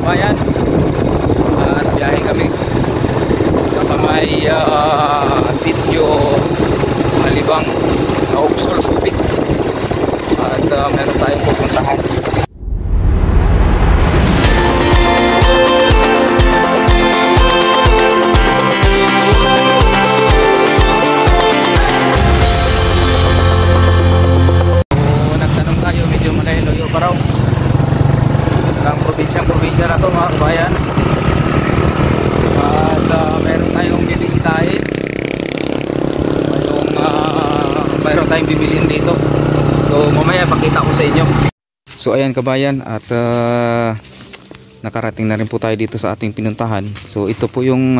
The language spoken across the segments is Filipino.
kabayan. At biyahe kami sa may sitio Alibang na Ugsol, Subic. At meron tayong pupuntahan. Probinsya na to mga kabayan. At meron tayong bibisitahin, meron tayong bibilin dito. So mamaya pakita ko sa inyo. So ayan kabayan, at nakarating na rin po tayo dito sa ating pinuntahan. So ito po yung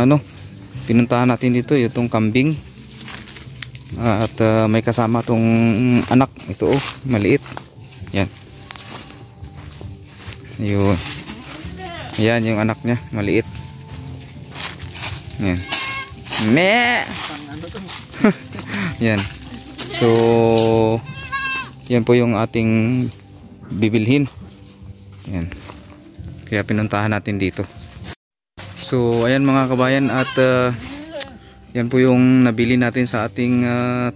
pinuntahan natin dito, itong kambing. At may kasama tong anak. Ito maliit. Yan. Ayun. Ayan yung anak niya, maliit. Yan. Me. Yan. So, yan po yung ating bibilhin. Yan. Kaya pinuntahan natin dito. So, ayan mga kabayan, at yan po yung nabili natin sa ating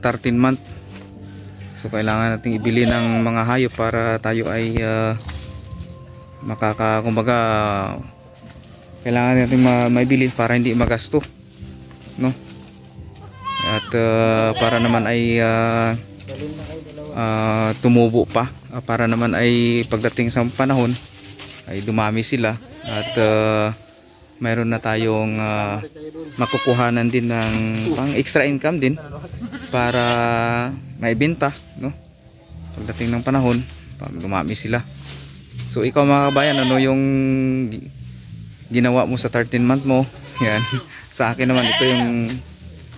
13 month. So, kailangan natin ibili ng mga hayop para tayo ay kumbaga kailangan natin maibili para hindi magasto, no? At para naman ay tumubo pa, para naman ay pagdating sa panahon ay dumami sila, at mayroon na tayong makukuhanan din ng pang extra income din para maibenta, no? Pagdating ng panahon pag dumami sila. So ikaw mga kabayan, ano yung ginawa mo sa 13 month mo? Yan. Sa akin naman, ito yung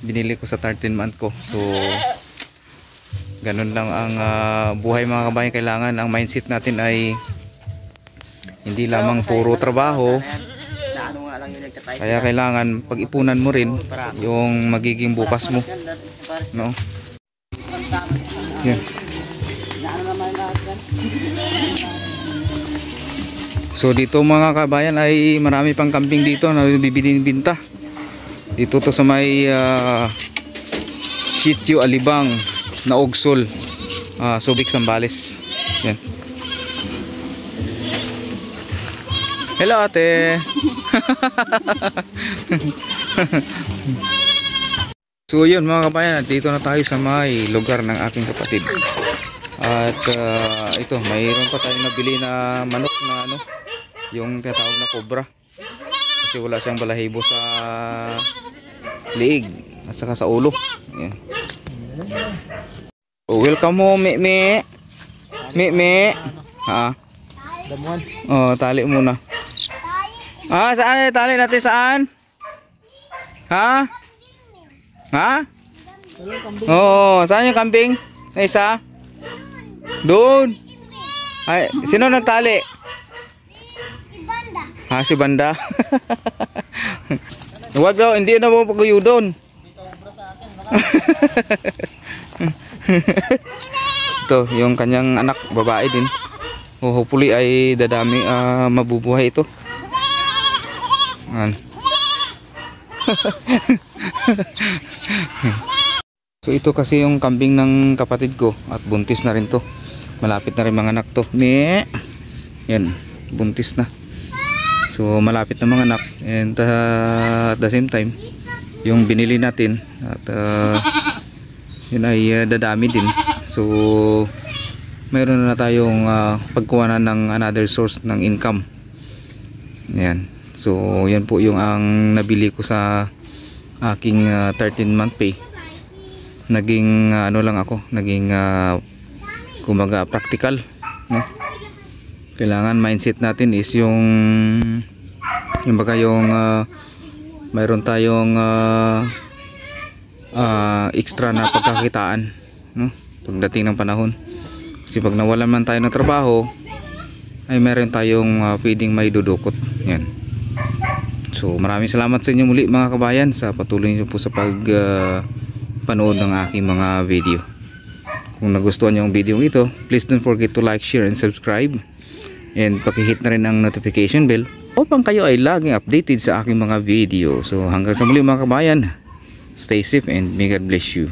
binili ko sa 13 month ko. So ganun lang ang buhay mga kabayan. Kailangan ang mindset natin ay hindi lamang puro trabaho. Kaya kailangan pag-ipunan mo rin yung magiging bukas mo, no? Yan. So dito mga kabayan ay marami pang kambing dito na bibinta. Dito to sa may sitio Alibang na Ugsol, Subic, Zambales. Yan. Hello ate. So yun mga kabayan, dito na tayo sa may lugar ng aking kapatid. At ito, mayroon pa tayong nabili na manok na yung tinatawag na cobra, kasi wala siyang balahibo sa liig at saka sa ulo. Ayan. Oh, welcome mo, me. Ha? Oh, tali muna. Saan tali natin, saan? Ha? Oh, saan yung kambing? Na isa? Doon. Ay, sino nagtali? Si Banda. Wag daw, hindi na mo pag-uyo doon. Ito, yung kanyang anak, babae din. Hopefully ay dadami, mabubuhay ito. So ito kasi yung kambing ng kapatid ko, at buntis na rin to. Malapit na rin mga anak to. Yan, buntis na. So malapit na mga anak, and at the same time yung binili natin at yun ay dadami din. So mayroon na tayong pagkuhanan ng another source ng income. Yan. So yan po yung ang nabili ko sa aking 13 month pay. Naging lang ako, naging kumbaga practical, no? Kailangan mindset natin is yung baga yung mayroon tayong extra na pagkakitaan, no? Pagdating ng panahon. Kasi pag nawalan man tayo ng trabaho ay meron tayong pwedeng may dudukot. Yan. So maraming salamat sa inyo muli mga kabayan sa patuloy niyo po sa panood ng aking mga video. Kung nagustuhan niyo ang video ito, please don't forget to like, share and subscribe. And pakihit na rin ang notification bell upang kayo ay laging updated sa aking mga video. So hanggang sa muli mga kabayan, stay safe and may God bless you.